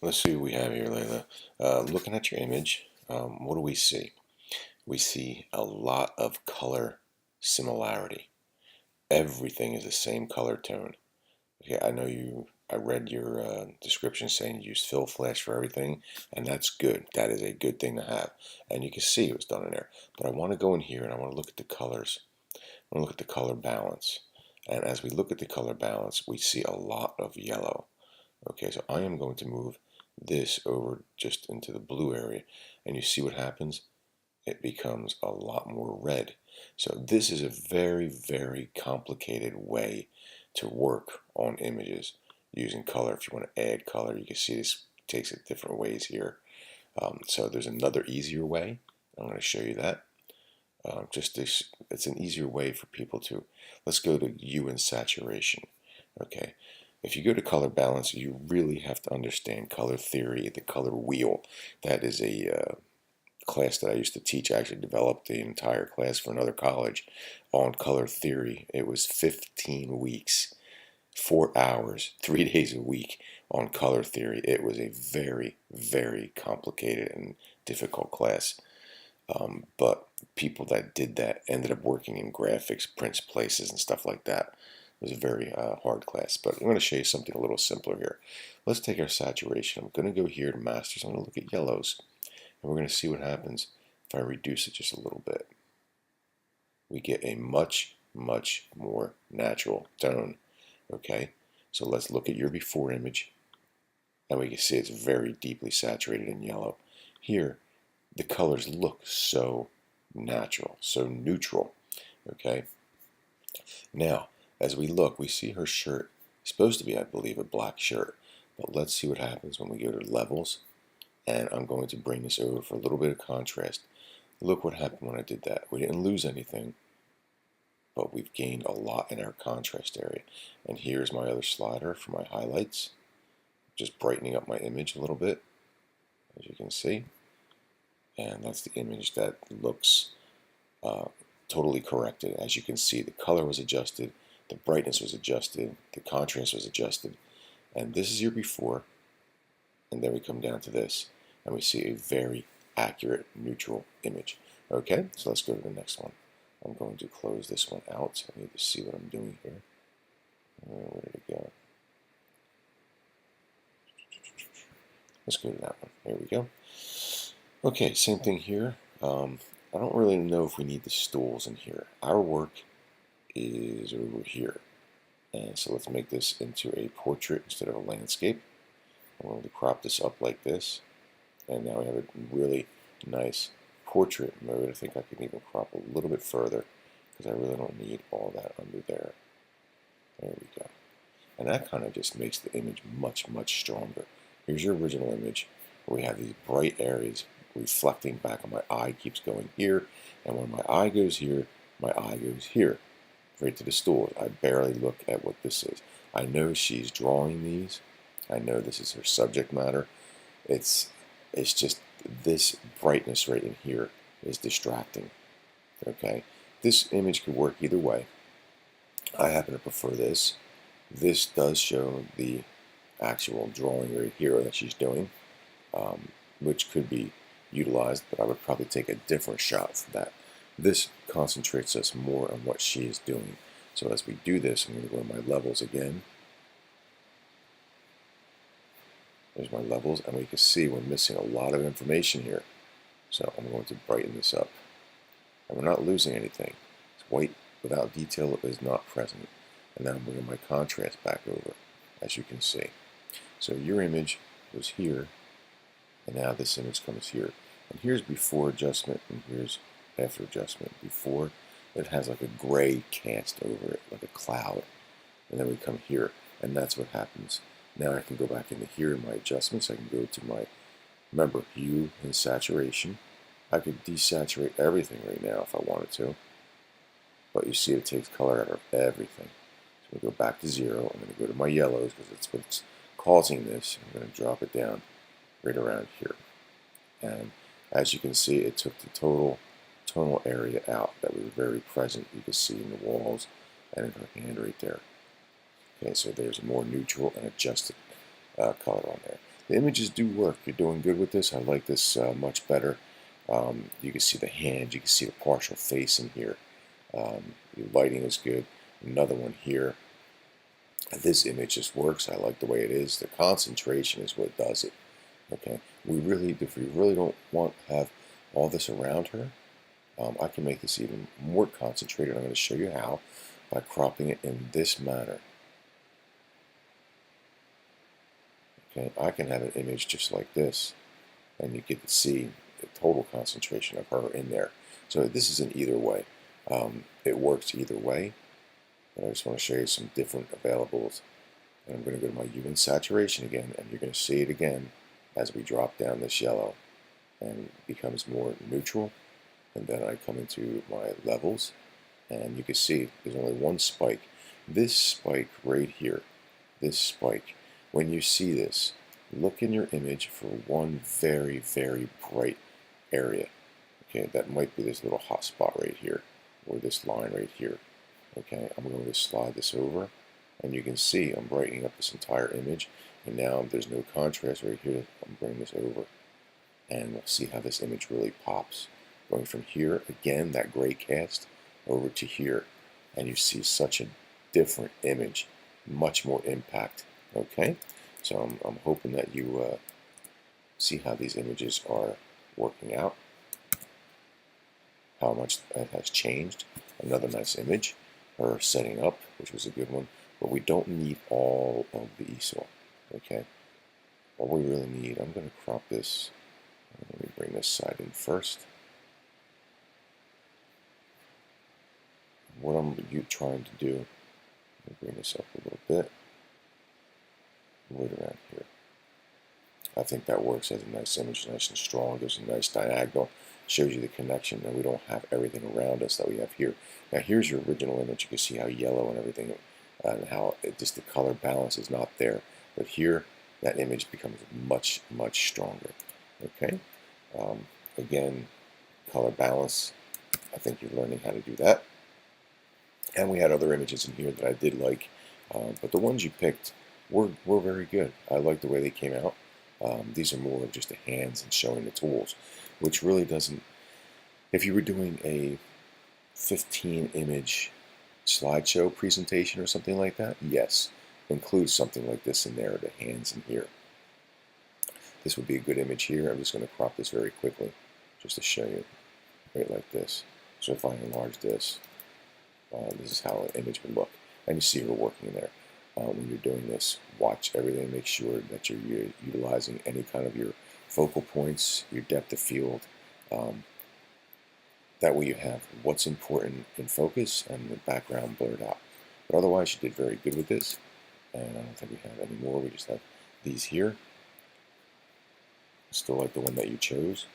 Let's see what we have here, Layla. Looking at your image, what do we see? We see a lot of color similarity. Everything is the same color tone. Okay, I know you. I read your description saying you use fill flash for everything, and that's good. That is a good thing to have, and you can see it was done in there. But I want to go in here and I want to look at the colors. I want to look at the color balance, and as we look at the color balance, we see a lot of yellow. Okay, so I am going to move this over just into the blue area, and you see what happens? It becomes a lot more red. So this is a very, very complicated way to work on images using color. If you want to add color, you can see this takes it different ways here. So there's another easier way. I'm going to show you that. Just this, it's an easier way for people to. Let's go to hue and saturation. Okay, if you go to color balance, you really have to understand color theory, the color wheel. That is a class that I used to teach. I actually developed the entire class for another college on color theory. It was 15 weeks, 4 hours, 3 days a week on color theory. It was a very, very complicated and difficult class. But people that did that ended up working in graphics, prints, places, and stuff like that. It was a very hard class, but I'm going to show you something a little simpler here. Let's take our saturation. I'm going to go here to masters. I'm going to look at yellows, and we're going to see what happens if I reduce it just a little bit. We get a much, much more natural tone. Okay, so let's look at your before image, and we can see it's very deeply saturated in yellow. Here, the colors look so natural, so neutral. Okay, now as we look, we see her shirt, supposed to be, I believe, a black shirt, but let's see what happens when we go to levels, and I'm going to bring this over for a little bit of contrast. Look what happened when I did that. We didn't lose anything, but we've gained a lot in our contrast area. And here's my other slider for my highlights, just brightening up my image a little bit, as you can see. And that's the image that looks totally corrected. As you can see, the color was adjusted, the brightness was adjusted, the contrast was adjusted, and this is your before, and then we come down to this, and we see a very accurate neutral image. Okay, so let's go to the next one. I'm going to close this one out. I need to see what I'm doing here. Where did it go? Let's go to that one. There we go. Okay, same thing here. I don't really know if we need the stools in here. Our work is over here. And so let's make this into a portrait instead of a landscape. I'm going to crop this up like this. And now we have a really nice portrait mode. I think I can even crop a little bit further because I really don't need all that under there. There we go. And that kind of just makes the image much, much stronger. Here's your original image where we have these bright areas reflecting back, and my eye keeps going here, and when my eye goes here, my eye goes here, right to the stool. I barely look at what this is. I know she's drawing these. I know this is her subject matter. It's just this brightness right in here is distracting. Okay, this image could work either way. I happen to prefer this. This does show the actual drawing right here that she's doing, which could be utilized, but I would probably take a different shot for that. This concentrates us more on what she is doing. So as we do this, I'm going to go to my levels again. There's my levels, and we can see we're missing a lot of information here. So I'm going to brighten this up. And we're not losing anything. It's white without detail is not present. And now I'm bringing my contrast back over, as you can see. So your image was here, and now this image comes here. And here's before adjustment, and here's after adjustment. Before, it has like a gray cast over it, like a cloud. And then we come here, and that's what happens. Now I can go back into here in my adjustments. I can go to my, remember, hue and saturation. I could desaturate everything right now if I wanted to. But you see it takes color out of everything. So we go back to 0. I'm going to go to my yellows because that's what's causing this. I'm going to drop it down right around here. And as you can see, it took the total tonal area out that was very present. You can see in the walls and in her hand right there. Okay, so there's a more neutral and adjusted color on there. the images do work. You're doing good with this. I like this much better. You can see the hand, you can see the partial face in here. The lighting is good. Another one here. This image just works. I like the way it is. The concentration is what does it. Okay, if we really don't want to have all this around her, I can make this even more concentrated. I'm going to show you how by cropping it in this manner. Okay, I can have an image just like this, and you get to see the total concentration of her in there. So this is an either way. It works either way, but I just want to show you some different availables. And I'm going to go to my hue and saturation again, and you're going to see it again as we drop down this yellow and it becomes more neutral. And then I come into my levels, and you can see there's only one spike. This spike right here, this spike, when you see this, look in your image for one very, very bright area. Okay, that might be this little hot spot right here, or this line right here. Okay, I'm going to slide this over, and you can see I'm brightening up this entire image, and now there's no contrast right here. I'm bringing this over, and we'll see how this image really pops. Going from here, again, that gray cast, over to here, and you see such a different image, much more impact. Okay, so I'm hoping that you see how these images are working out, how much that has changed. Another nice image, her setting up, which was a good one, but we don't need all of the easel. Okay, what we really need, I'm going to crop this. Let me bring this side in first. What I'm trying to do, let me bring this up a little bit, right around here. I think that works as a nice image, nice and strong. There's a nice diagonal, shows you the connection, and we don't have everything around us that we have here. Now here's your original image. You can see how yellow and everything, and how just the color balance is not there. But here, that image becomes much, much stronger. Okay, again, color balance. I think you're learning how to do that. And we had other images in here that I did like, but the ones you picked were very good. I like the way they came out. These are more of just the hands and showing the tools, which really doesn't. If you were doing a 15 image slideshow presentation or something like that, yes, include something like this in there, the hands in here. This would be a good image here. I'm just going to crop this very quickly just to show you, right like this. So if I enlarge this, this is how an image would look. And you see her working there. When you're doing this, watch everything. Make sure that you're utilizing any kind of your focal points, your depth of field. That way you have what's important in focus and the background blurred out. But otherwise, you did very good with this. And I don't think we have any more. We just have these here. Still like the one that you chose.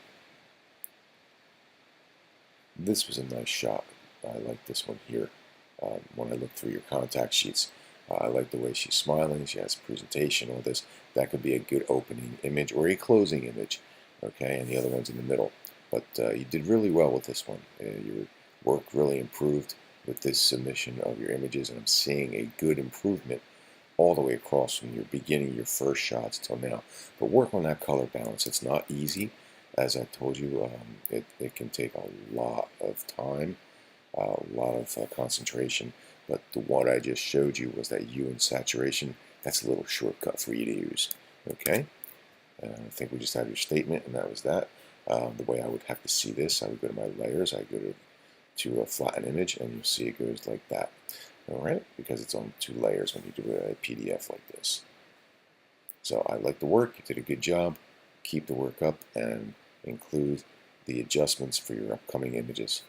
This was a nice shot. I like this one here. When I look through your contact sheets, I like the way she's smiling. She has a presentation, all this. That could be a good opening image or a closing image. Okay, and the other one's in the middle. But you did really well with this one. Your work really improved with this submission of your images, and I'm seeing a good improvement all the way across from your beginning, your first shots till now. But work on that color balance. It's not easy. As I told you, it can take a lot of time, a lot of concentration. But the one I just showed you was that hue and saturation. That's a little shortcut for you to use. Okay? I think we just have your statement, and that was that. The way I would have to see this, I would go to my layers. I go to a flatten image, and you'll see it goes like that. All right? Because it's on 2 layers when you do a PDF like this. So I like the work. You did a good job. Keep the work up and include the adjustments for your upcoming images.